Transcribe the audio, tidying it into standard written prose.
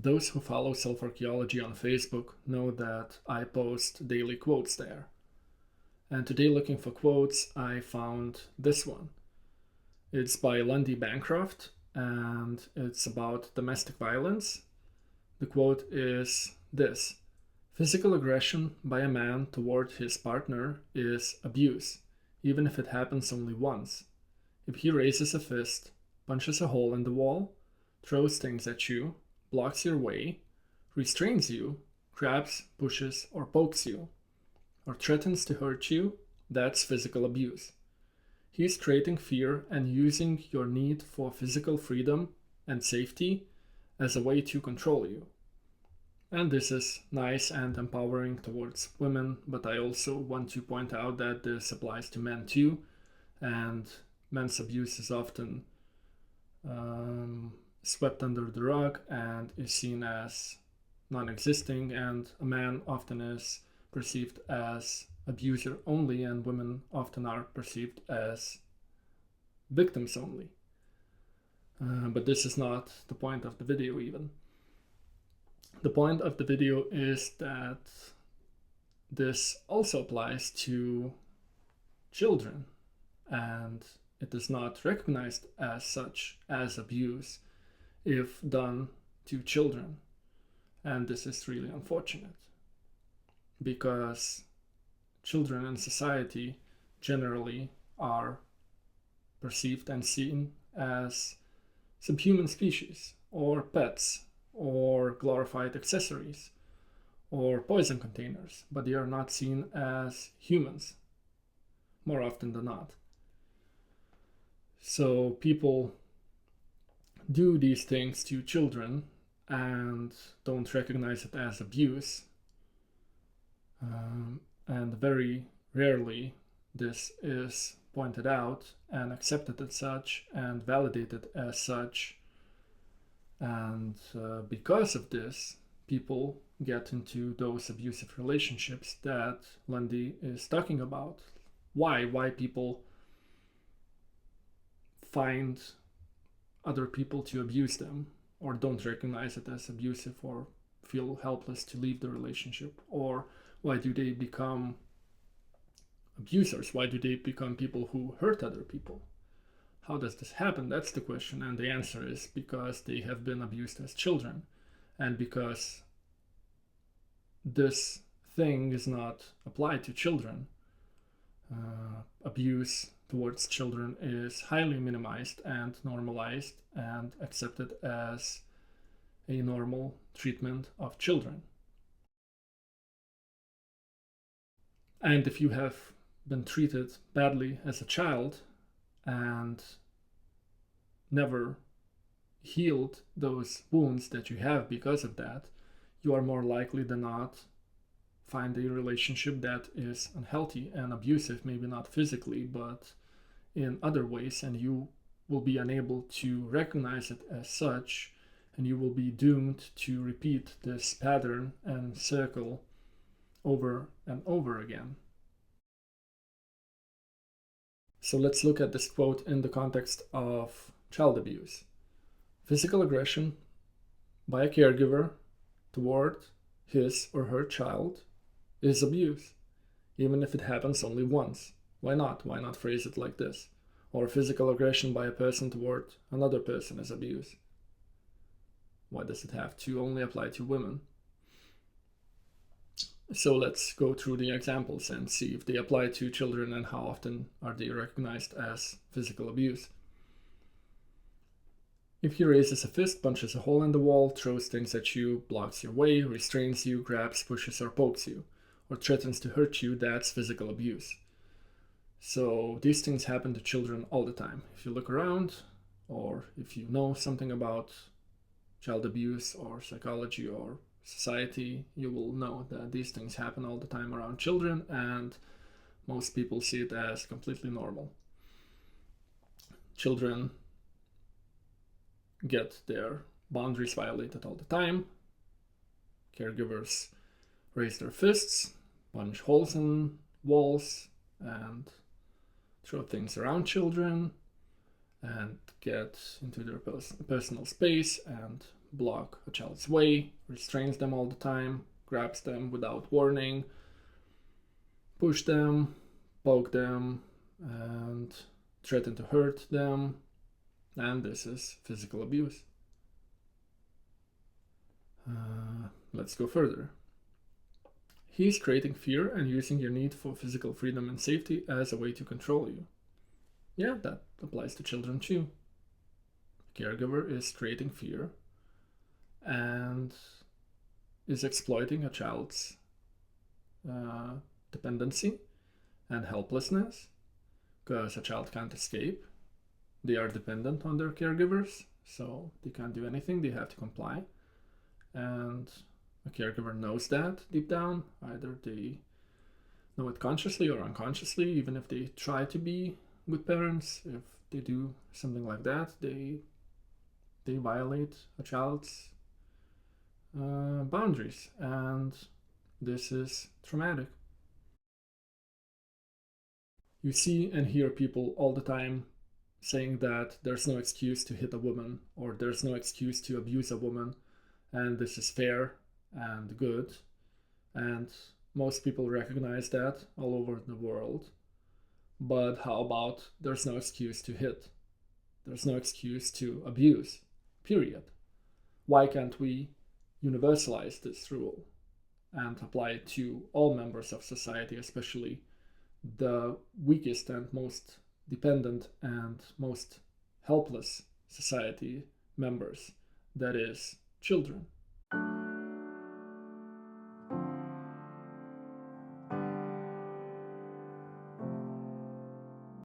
Those who follow Self-Archeology on Facebook know that I post daily quotes there. And today, looking for quotes, I found this one. It's by Lundy Bancroft, and it's about domestic violence. The quote is this: "Physical aggression by a man toward his partner is abuse, even if it happens only once. If he raises a fist, punches a hole in the wall, throws things at you, blocks your way, restrains you, grabs, pushes, or pokes you, or threatens to hurt you, that's physical abuse. He is creating fear and using your need for physical freedom and safety as a way to control you." And this is nice and empowering towards women, but I also want to point out that this applies to men too, and men's abuse is often swept under the rug and is seen as non-existing, and a man often is perceived as abuser only, and women often are perceived as victims only. But this is not the point of the video even. The point of the video is that this also applies to children, and it is not recognized as such as abuse if done to children. And this is really unfortunate, because children in society generally are perceived and seen as subhuman species, or pets, or glorified accessories, or poison containers, but they are not seen as humans more often than not. So people do these things to children and don't recognize it as abuse, and very rarely this is pointed out and accepted as such and validated as such. And because of this, people get into those abusive relationships that Lundy is talking about. Why people find other people to abuse them, or don't recognize it as abusive, or feel helpless to leave the relationship, or why do they become abusers? Why do they become people who hurt other people? How does this happen? That's the question, and the answer is because they have been abused as children, and because this thing is not applied to children. Abuse towards children is highly minimized and normalized and accepted as a normal treatment of children. And if you have been treated badly as a child and never healed those wounds that you have because of that, you are more likely than not find a relationship that is unhealthy and abusive, maybe not physically, but in other ways, and you will be unable to recognize it as such, and you will be doomed to repeat this pattern and circle over and over again. So let's look at this quote in the context of child abuse. Physical aggression by a caregiver toward his or her child is abuse, even if it happens only once. Why not? Why not phrase it like this? Or physical aggression by a person toward another person is abuse. Why does it have to only apply to women? So let's go through the examples and see if they apply to children and how often are they recognized as physical abuse. If he raises a fist, punches a hole in the wall, throws things at you, blocks your way, restrains you, grabs, pushes, or pokes you, or threatens to hurt you, that's physical abuse. So these things happen to children all the time. If you look around, or if you know something about child abuse or psychology or society, you will know that these things happen all the time around children, and most people see it as completely normal. Children get their boundaries violated all the time. Caregivers raise their fists, punch holes in walls, and throw things around children, and get into their personal space and block a child's way, restrains them all the time, grabs them without warning, push them, poke them, and threaten to hurt them, and this is physical abuse. Let's go further. He's creating fear and using your need for physical freedom and safety as a way to control you. Yeah, that applies to children too. The caregiver is creating fear and is exploiting a child's dependency and helplessness, because a child can't escape. They are dependent on their caregivers, so they can't do anything, they have to comply. And a caregiver knows that deep down. Either they know it consciously or unconsciously, even if they try to be good parents. If they do something like that, they violate a child's boundaries, and this is traumatic. You see and hear people all the time saying that there's no excuse to hit a woman, or there's no excuse to abuse a woman, and this is fair and good. And most people recognize that all over the world. But how about there's no excuse to hit? There's no excuse to abuse, period. Why can't we universalize this rule and apply it to all members of society, especially the weakest and most dependent and most helpless society members, that is, children?